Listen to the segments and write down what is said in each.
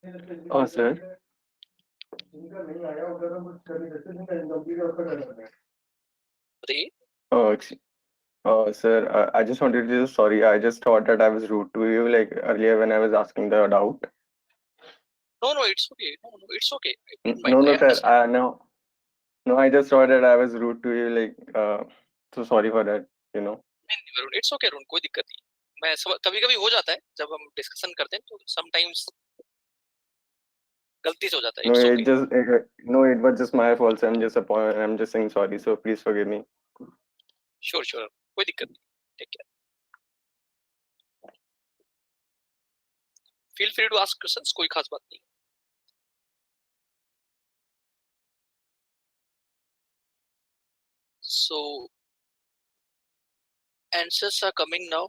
Sir. बताइए। Sir, I just wanted to sorry. I just thought that I was rude to you, like earlier when I was asking the doubt. No, it's okay. No, it's okay. I don't mind. No, I no, sir. understand. No, no. I just thought that I was rude to you, like. So sorry for that. You know. नहीं Varun, it's okay Varun, कोई दिक्कत नहीं। मैं कभी कभी हो जाता है जब हम डिस्कशन करते हैं तो समटाइम्स गलती से हो जाता है। No, it's okay. no, it was just my fault. So I'm just saying sorry. So please forgive me. Sure sure, कोई दिक्कत नहीं। Take care. Feel free to ask questions, कोई खास बात नहीं। So answers are coming now.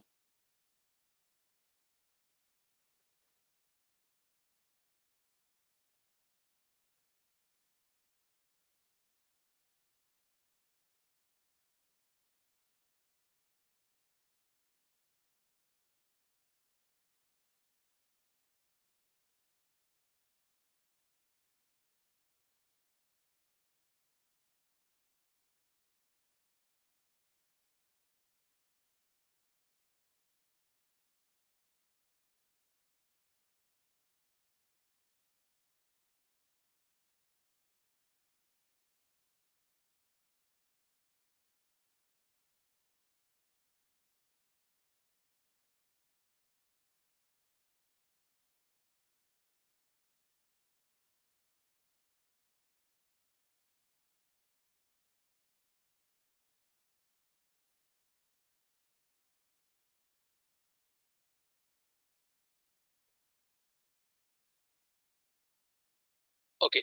Okay,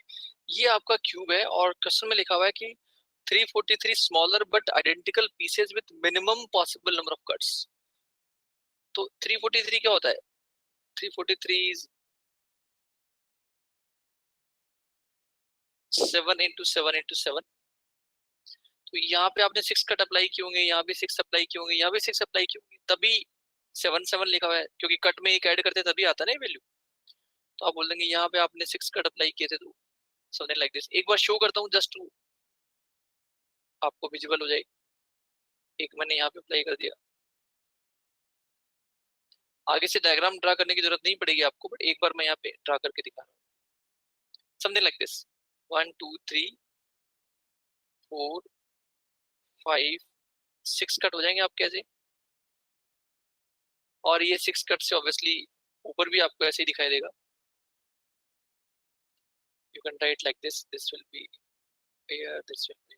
ये आपका cube है और क्वेश्चन में लिखा हुआ है कि 343 smaller but identical pieces with minimum possible number of cuts. तो 343 क्या होता है? 343 इज 7 इंटू 7 इंटू 7। तो यहाँ पे आपने 6 कट अप्लाई किए होंगे, यहाँ भी 6 अप्लाई किए होंगे, यहाँ भी 6 अप्लाई किए होंगे, तभी 7 लिखा हुआ है, क्योंकि कट में एक ऐड करते तभी आता है ना वैल्यू। तो आप बोल देंगे यहाँ पे आपने 6 कट अप्लाई किए थे, तो समथिंग लाइक दिस। एक बार शो करता हूँ जस्ट टू आपको विजिबल हो जाए। एक मैंने यहाँ पे अप्लाई कर दिया। आगे से डायग्राम ड्रा करने की जरूरत नहीं पड़ेगी आपको, बट एक बार मैं यहाँ पे ड्रा करके दिखा रहा हूँ। Something like this. 1 2 3 4 5 6 कट हो जाएंगे आपके ऐसे। और ये 6 कट से ऑब्वियसली ऊपर भी आपको ऐसे ही दिखाई देगा। You can write like this, this will be here, this will be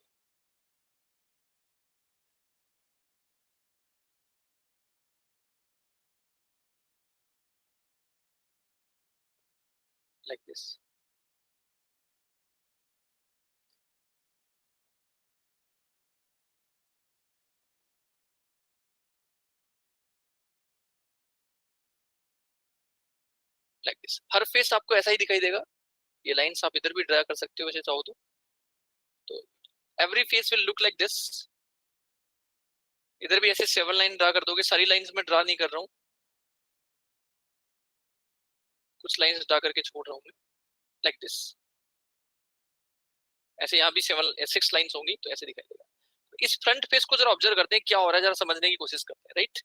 like this. Like this. Her face आपको ऐसा ही दिखाई देगा। ये लाइंस आप इधर भी ड्रा कर सकते हो वैसे चाहो तो every face will look like this. इधर भी ऐसे 7 लाइन ड्रा कर दोगे। सारी लाइंस में ड्रा नहीं कर रहा हूँ, कुछ लाइंस ड्रा करके छोड़ रहा हूँ लाइक दिस। ऐसे यहाँ भी 6 लाइंस होंगी तो ऐसे दिखाई देगा। इस फ्रंट फेस को जरा ऑब्जर्व करते हैं क्या हो रहा है, जरा समझने की कोशिश करते हैं। राइट,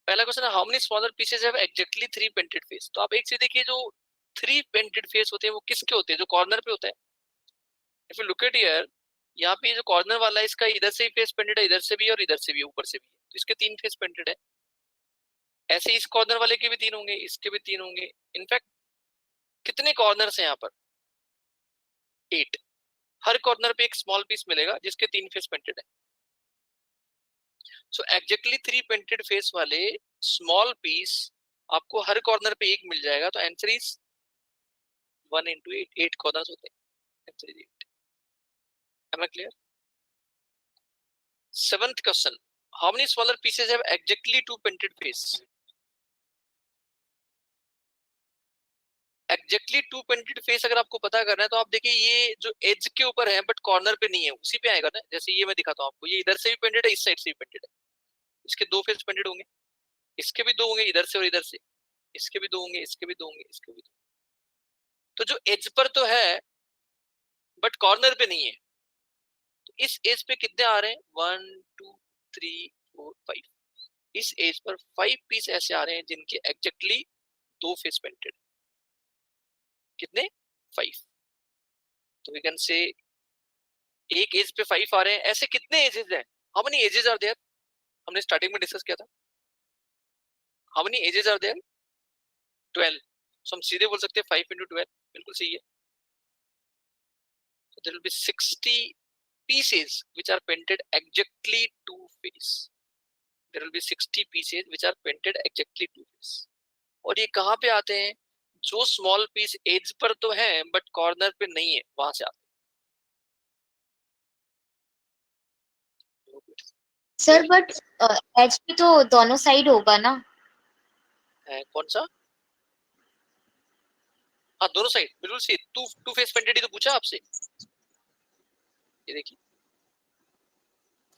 पहला क्वेश्चन है how many smaller pieces have exactly 3 painted face. तो आप एक चीज देखिए, जो 3 पेंटेड फेस होते हैं वो किसके होते हैं? जो कॉर्नर पे होता है। If you look at here, यहाँ पे जो कॉर्नर वाला है इसका इधर से ही फेस पेंटेड है, इधर से भी और इधर से भी, ऊपर से भी, तो इसके 3 फेस पेंटेड है। ऐसे इस कॉर्नर वाले के भी 3 होंगे, इसके भी 3 होंगे। इनफैक्ट कितने कॉर्नर्स हैं यहाँ पर? 8। हर कॉर्नर पे एक स्मॉल पीस मिलेगा जिसके 3 फेस पेंटेड है। सो एग्जैक्टली 3 पेंटेड फेस वाले स्मॉल पीस आपको हर कॉर्नर पे एक मिल जाएगा। तो आंसर इज 1 into 8। 8 कॉर्नर्स होते हैं, answer is 8। Am I clear? Seventh question, how many smaller pieces have exactly 2 painted face? Exactly 2 painted face अगर आपको पता करना है तो आप देखिए ये जो एज के ऊपर है बट कॉर्नर पे नहीं है, उसी पे आएगा ना। जैसे ये मैं दिखाता हूँ आपको, ये इधर से भी पेंटेड है, इस साइड से भी पेंटेड है। इसके 2 फेस पेंटेड होंगे, इसके भी 2 होंगे, इधर से और इधर से। इसके भी 2 होंगे, इसके भी 2 होंगे, इसके भी 2। तो जो एज पर तो है बट कॉर्नर पे नहीं है, तो इस एज पे कितने आ रहे हैं? 1 2 3 4 5। इस एज पर 5 पीस ऐसे आ रहे हैं जिनके एग्जैक्टली 2 फेस पेंटेड। कितने? 5। तो वी कैन से एक एज पे 5 आ रहे हैं। ऐसे कितने एजेस हैं? How many edges are there? हमने स्टार्टिंग में डिस्कस किया था। How many edges are there? 12। So हम सीधे बोल सकते हैं 5 into 12। बिल्कुल सही है। So there will be 60 pieces which are painted exactly two face. There will be 60 pieces which are painted exactly two face. और ये कहाँ पे आते हैं? जो स्मॉल पीस एज पर तो है बट कॉर्नर पे नहीं है, वहां से आते हैं। सर बट एज पे तो दोनों साइड होगा ना? कौन सा? हाँ, दोनों साइड बिल्कुल सही। टू फेस पेंटेड ही तो पूछा आपसे। ये देखिए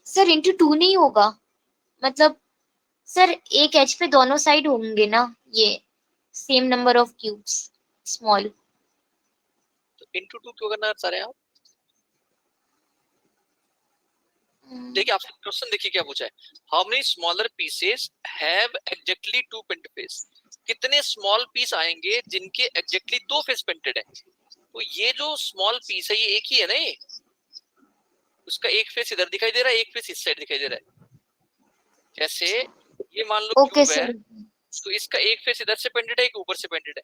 सर इंटू 2 नहीं होगा, मतलब सर एक एज पे दोनों साइड होंगे ना, ये same number of cubes small. तो इंटू 2 क्यों करना चाह रहे हैं आप? देखिए आपसे क्वेश्चन देखिए क्या पूछा है। How many smaller pieces have exactly two painted face? कितने स्मॉल पीस आएंगे जिनके एग्जैक्टली 2 फेस पेंटेड है? तो ये जो स्मॉल पीस है ये एक ही है ना, ये उसका एक फेस इधर दिखाई दे रहा है, एक फेस इस साइड दिखाई दे रहा है। जैसे ये मान लो ओके क्यूब है, सर। तो इसका एक फेस इधर से पेंटेड है, एक ऊपर से पेंटेड है।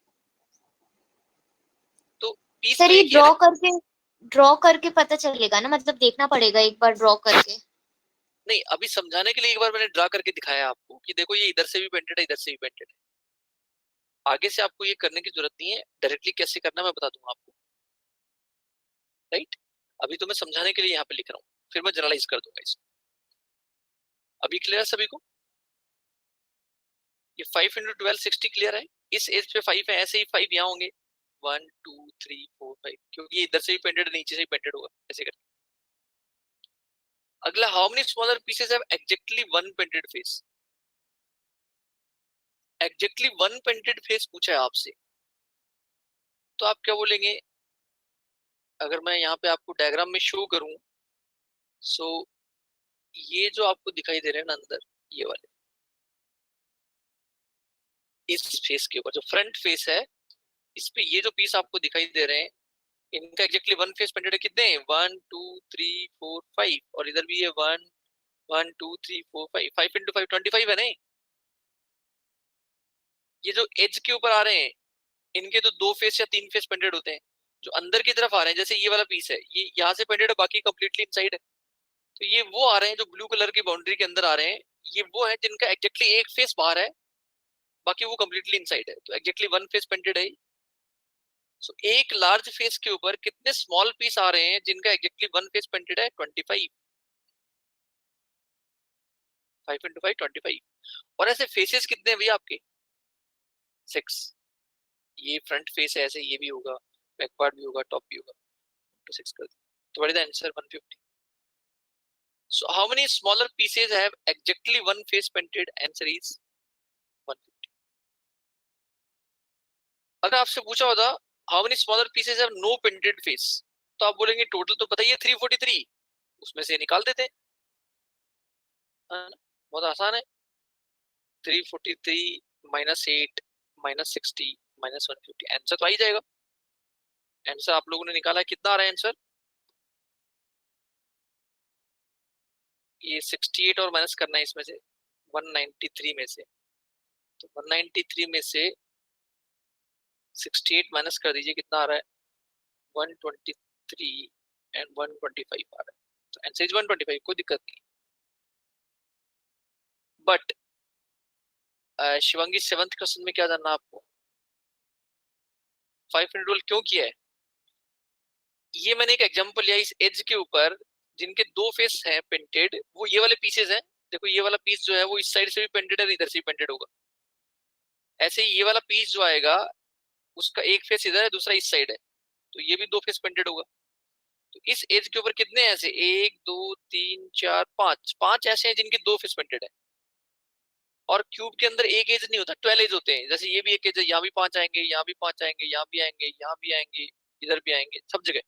तो पीस सर तो ये एक ही है ना? ड्रॉ करके पता चलेगा ना, मतलब देखना पड़ेगा एक बार ड्रॉ करके। नहीं, अभी समझाने के लिए एक बार मैंने ड्रा करके दिखाया आपको कि देखो ये इधर से भी पेंटेड है, इधर से भी पेंटेड है। आगे से आपको ये करने की जरूरत नहीं है, डायरेक्टली कैसे करना मैं बता दूंगा आपको, राइट? अभी तो मैं समझाने के लिए यहाँ पे लिख रहा हूँ, फिर मैं जनरलाइज कर दूंगा इसको। अभी क्लियर है सभी को? ये 5 into 12 60 क्लियर है। इस एज पे 5 है, ऐसे ही 5 यहाँ होंगे 1 2 3 4 5, क्योंकि ये इधर से भी पेंटेड नीचे से भी पेंटेड होगा ऐसे करके। अगला, how many smaller pieces have exactly one painted face? Exactly one painted face पूछा है आपसे, तो आप क्या बोलेंगे? अगर मैं यहाँ पे आपको डायग्राम में शो करूं, सो ये जो आपको दिखाई दे रहे हैं ना अंदर, ये वाले इस फेस के ऊपर जो फ्रंट फेस है, इस पे ये जो पीस आपको दिखाई दे रहे हैं, इनका एग्जैक्टली वन फेस पेंटेड है। कितने? 1 2 3 4 5, और इधर भी है 1 1 2 3 4 5। 5 into 5 25 है नहीं? ये जो एज के ऊपर आ रहे हैं, इनके तो 2 फेस या 3 फेस पेंटेड होते हैं। जो अंदर की तरफ आ रहे हैं, जैसे ये वाला पीस है, ये यहाँ से पेंटेड है, बाकी कंप्लीटली इनसाइड है। तो ये वो आ रहे हैं जो ब्लू कलर की बाउंड्री के अंदर आ रहे हैं, ये वो है जिनका एग्जैक्टली एक फेस बाहर है, बाकी वो कंप्लीटली इनसाइड है। तो एग्जैक्टली वन फेस पेंटेड है। सो एक लार्ज फेस के ऊपर कितने स्मॉल पीस आ रहे हैं जिनका एग्जैक्टली वन फेस पेंटेड है? 25। 5 into 5 25। और ऐसे फेसेस कितने हैं भैया आपके? 6। ये फ्रंट फेस है, ऐसे ये भी होगा, बैक पार्ट भी होगा, टॉप भी होगा, तो 6 कर दिया। तो what is the answer? 150। So how many smaller pieces have exactly one face painted? Answer is 150। अगर आपसे पूछा होता how many smaller pieces have no painted face, तो आप बोलेंगे टोटल तो पता ही है 343, उसमें से निकाल देते हैं, बहुत आसान है। 343 -8 -60 -150, आंसर तो आ ही जाएगा। आंसर आप लोगों ने निकाला है, कितना आ रहा है आंसर? ये 68 और माइनस करना है इसमें से 193 में से, तो 193 में से 68 माइनस कर दीजिए, कितना आ रहा है? 123 एंड 125 आ रहा है। तो आंसर इज 125, कोई दिक्कत नहीं। बट शिवांगी, 7th क्वेश्चन में क्या जानना आपको? 5 into 12 क्यों किया है? ये मैंने एक एग्जांपल लिया, इस एज के ऊपर जिनके 2 फेस हैं पेंटेड, वो ये वाले पीसेस हैं। देखो ये वाला पीस जो है वो इस साइड से भी पेंटेड है, इधर से भी पेंटेड होगा। ऐसे ही ये वाला पीस जो आएगा, उसका एक फेस इधर है, दूसरा इस साइड है, तो ये भी 2 फेस पेंटेड होगा। तो इस एज के ऊपर कितने ऐसे? 1 2 3 4 5 ऐसे हैं जिनके 2 फेस पेंटेड है। और क्यूब के अंदर एक एज नहीं होता, 12 एज होते हैं। जैसे ये भी एक एज है, यहाँ भी 5 आएंगे, यहाँ भी 5 आएंगे, यहाँ भी आएंगे, यहाँ भी आएंगे, इधर भी आएंगे, सब जगह।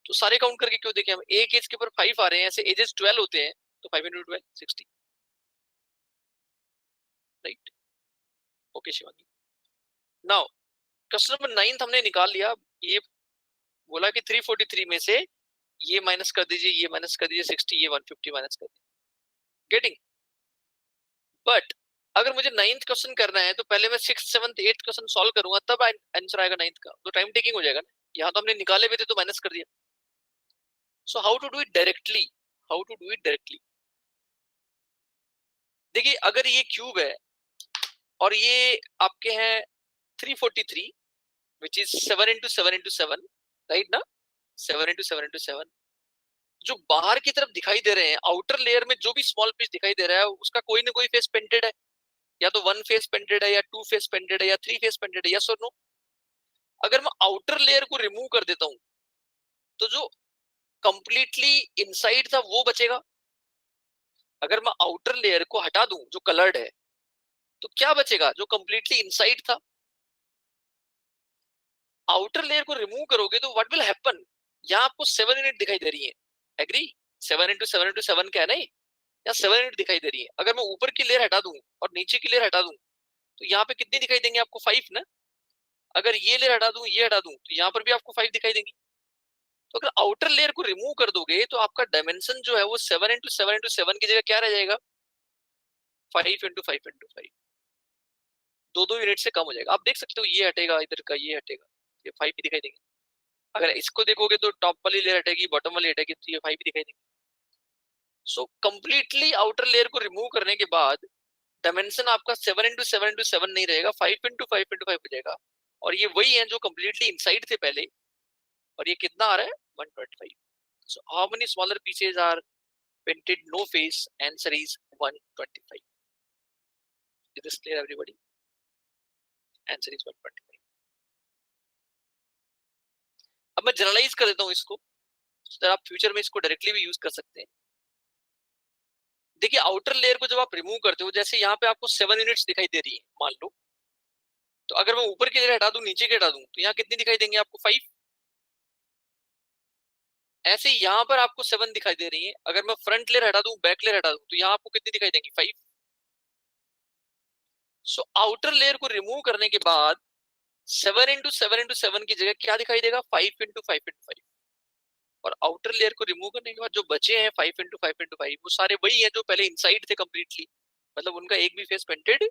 तो सारे काउंट करके क्यों देखें हम, एक एज के ऊपर 5 आ रहे हैं, ऐसे एजेस 12 होते हैं, तो 5 into 12 60, right. Okay Shivani, now question number 9 हमने निकाल लिया। ये बोला कि 343 में से ये माइनस कर दीजिए, ये माइनस कर दीजिए 60, ये 150 माइनस कर दीजिए, गेटिंग। बट अगर मुझे 9th क्वेश्चन करना है तो पहले मैं 6th 7th 8th question solve करूंगा, तब आंसर आएगा 9th का, तो टाइम टेकिंग हो जाएगा ना। यहाँ तो हमने निकाले हुए थे तो माइनस कर दिया। So how to do it directly, how to do it directly. देखिए अगर ये क्यूब है और ये आपके हैं 343 which is 7 into 7 into 7, right ना, 7 into 7 into 7। जो बाहर की तरफ दिखाई दे रहे हैं आउटर लेयर में, जो भी स्मॉल पीस दिखाई दे रहा है उसका कोई ना कोई फेस पेंटेड है, या तो 1 फेस पेंटेड है, या 2 फेस पेंटेड है, या 3 फेस पेंटेड है, यस और नो। अगर मैं आउटर लेयर को रिमूव कर देता हूं तो जो कंप्लीटली इनसाइड था वो बचेगा। अगर मैं आउटर लेयर को हटा दूं जो कलर्ड है, तो क्या बचेगा, जो कंप्लीटली इनसाइड था। आउटर लेयर को रिमूव करोगे तो व्हाट विल हैपन, यहाँ आपको 7 यूनिट दिखाई दे रही है, एग्री, 7 into 7 into 7 क्या है नहीं, यहाँ 7 यूनिट दिखाई दे रही है। अगर मैं ऊपर की लेयर हटा दूं और नीचे की लेयर हटा दूं तो यहाँ पे कितनी दिखाई देंगे आपको, 5 ना। अगर ये लेयर हटा दूं, ये हटा दूं, तो यहाँ पर भी आपको 5 दिखाई देंगी। तो अगर आउटर लेयर को रिमूव कर दोगे तो आपका डायमेंशन जो है वो 7 into 7 into 7 की जगह क्या रह जाएगा, 5 into 5 into 5, दो यूनिट से कम हो जाएगा। आप देख सकते हो ये हटेगा, इधर का ये हटेगा, ये 5 ही दिखाई देंगे। अगर इसको देखोगे तो टॉप वाली लेयर हटेगी, बॉटम वाली हटेगी, तो ये 5 ही दिखाई देंगे। सो कंप्लीटली आउटर लेयर को रिमूव करने के बाद डायमेंशन आपका 7 into 7 into 7 नहीं रहेगा, 5 into 5 into 5 हो जाएगा। और ये वही है जो कंप्लीटली इनसाइड थे पहले, और ये कितना आ रहा है, 125। So how many smaller pieces are painted no face, answer is 125. Is this clear everybody? Answer is 125. अब मैं जनरलाइज कर देता हूं इसको, so आप फ्यूचर में इसको डायरेक्टली भी यूज कर सकते हैं। देखिए आउटर लेयर को जब आप रिमूव करते हो, जैसे यहाँ पे आपको 7 यूनिट्स दिखाई दे रही है मान लो, तो अगर मैं ऊपर की लेयर हटा दूं, नीचे की हटा दूं, तो यहाँ कितनी दिखाई देंगे आपको, 5। ऐसे ही यहाँ पर आपको 7 दिखाई दे रही है। अगर मैं फ्रंट लेयर हटा दूं, बैक लेयर हटा दूं, तो यहाँ आपको कितनी दिखाई देंगी, 5। सो आउटर लेयर को रिमूव करने के बाद 7 into 7 into 7 की जगह क्या दिखाई देगा, 5 into 5 into 5। और आउटर लेयर को रिमूव करने के बाद जो बचे हैं 5 into 5 into 5, वो सारे वही हैं जो पहले इनसाइड थे कंप्लीटली, मतलब उनका एक भी फेस पेंटेड।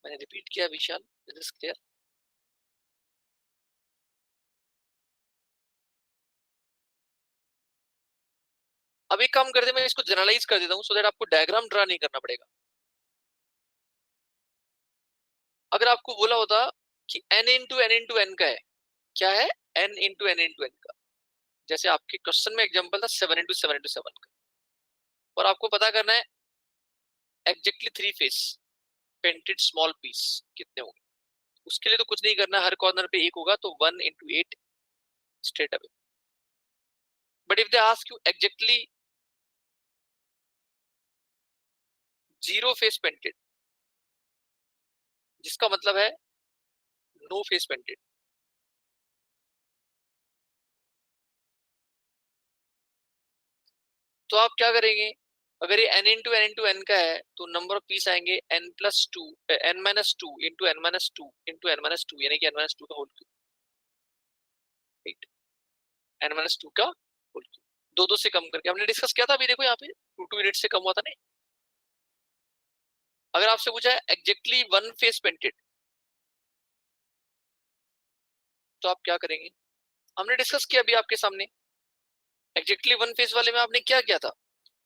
मैंने रिपीट किया विशाल, इज दिस क्लियर। अब एक काम करते हैं, मैं इसको जनरलाइज कर देता हूं सो दैट आपको डायग्राम ड्रा नहीं करना पड़ेगा। अगर आपको बोला होता कि n into n into n का है, क्या है, n into n into n का, जैसे आपके क्वेश्चन में एग्जांपल था 7 into 7 into 7 का, और आपको पता करना है exactly 3 face painted small piece कितने होंगे। उसके लिए तो कुछ नहीं करना, हर कॉर्नर पे एक होगा, तो 1 into 8 straight away. But if they ask you exactly 0 face painted, जिसका मतलब है नो फेस पेंटेड, तो आप क्या करेंगे, अगर ये n into n into n का है तो नंबर ऑफ पीस आएंगे n+2 n-2 into n-2 into n-2, यानी कि n-2 का होल क्यूब, राइट, n-2 का होल क्यूब, दो से कम करके हमने डिस्कस किया था अभी, देखो यहाँ पे 2 यूनिट से कम हुआ था नहीं। अगर आपसे पूछा है एग्जैक्टली 1 फेस पेंटेड, तो आप क्या करेंगे, हमने डिस्कस किया अभी आपके सामने। एग्जैक्टली 1 फेस वाले में आपने क्या किया था,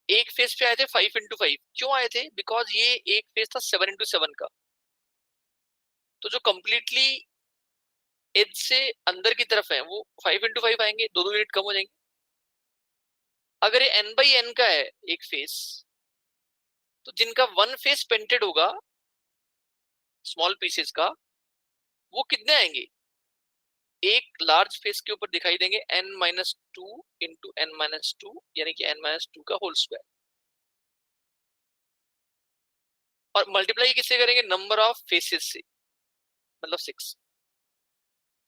एक फेस पे आए थे 5 into 5, क्यों आए थे, बिकॉज ये एक फेस था 7 into 7 का, तो जो कंप्लीटली एज से अंदर की तरफ है वो 5 into 5 आएंगे, दो यूनिट कम हो जाएंगे। अगर ये n/n का है एक फेस, तो जिनका 1 फेस पेंटेड होगा स्मॉल पीसेस का, वो कितने आएंगे, एक लार्ज फेस के ऊपर दिखाई देंगे n-2 into n-2, यानी कि n-2 का होल स्क्वायर। और मल्टीप्लाई किससे करेंगे, नंबर ऑफ फेसेस से, मतलब 6.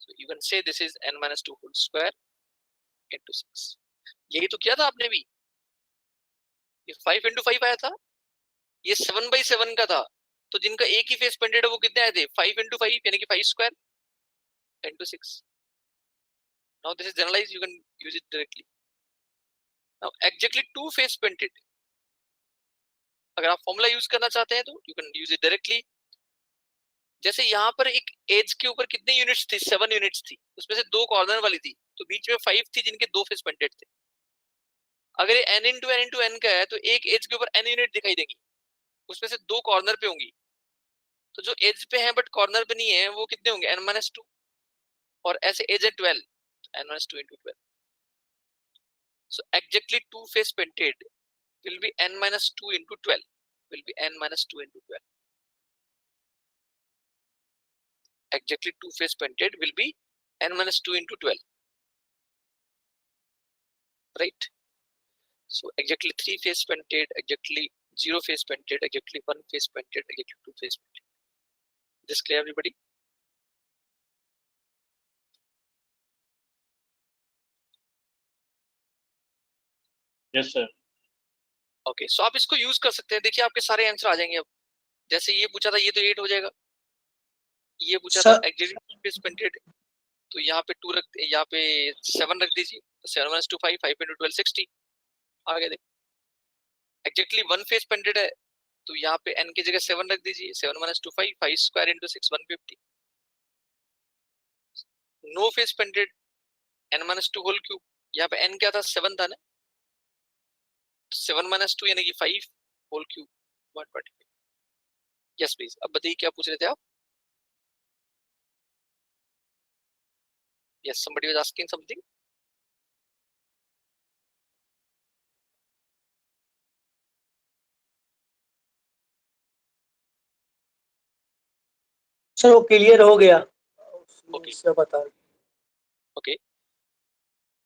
So you can say this is n minus 2 whole square into 6. यही तो किया था आपने भी, ये 5 into 5 आया था, ये 7/7 का था, तो जिनका एक ही फेस पेंटेड है वो कितने आए थे, 5 into 5 यानी कि 5 square into 6. Now this is generalized, you can use it directly. Now exactly two face painted, अगर आप फॉर्मूला यूज करना चाहते हैं तो you can use it directly. जैसे यहाँ पर एक एज के ऊपर कितनी यूनिट्स थी, 7 यूनिट्स थी, उसमें से 2 कॉर्नर वाली थी, तो बीच में 5 थी जिनके 2 फेस पेंटेड थे. अगर ये n into n into n का है तो एक एज के ऊपर n यूनिट दिखाई देगी, उसमें से 2 कॉर्नर पे होंगी, तो जो एज पे है बट कॉर्नर पे नहीं है वो कितने होंगे, n minus 2. और ऐसे एज है 12, n minus 2 into 12. So exactly two face painted will be n minus 2 into 12, will be n minus 2 into 12. Exactly two face painted will be n minus 2 into 12, right? So exactly 3 face painted, exactly 0 face painted, exactly 1 face painted, exactly 2 face painted. This clear everybody? Yes sir. Okay, so आप इसको use कर सकते हैं. देखिए आपके सारे answer आ जाएंगे अब. जैसे ये पूछा था ये तो 8 हो जाएगा, ये पूछा था exactly face painted, तो यहाँ पे 2 रख, यहाँ पे 7 रख दीजिए, 7 minus 2 5, 5 into 12 60. आगे देखो एक्जेक्टली 1 फेस पेंटेड है, तो यहाँ पे n की जगह 7 रख दीजिए, 7 minus 2 5, 5 square into 6 150. No face painted, n minus 2 whole cube, यहाँ पे n क्या था, 7 था ना, 7 minus 2 यानी कि 5 होल क्यूब 145. यस प्लीज, अब बताइए क्या पूछ रहे थे आप. Yes, somebody was asking something. Sir वो क्लियर हो गया. Okay. उससे बता. ओके,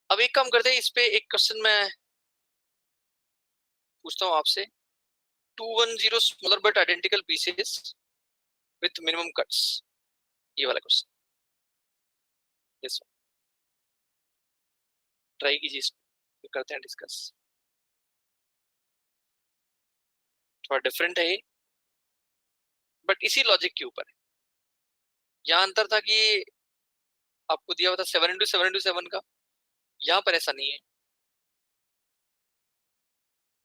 अब एक काम करते हैं, इस पे एक क्वेश्चन मैं पूछता हूँ आपसे. 210 smaller but identical pieces with minimum cuts, ये वाला क्वेश्चन. यस, ट्राई कीजिए इसको, करते हैं डिस्कस. थोड़ा डिफरेंट है बट इसी लॉजिक के ऊपर है. यहाँ अंतर था कि आपको दिया हुआ था 7 into 7 into 7 का, यहाँ पर ऐसा नहीं है,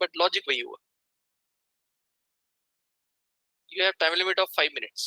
बट लॉजिक वही हुआ. You have time limit of 5 minutes.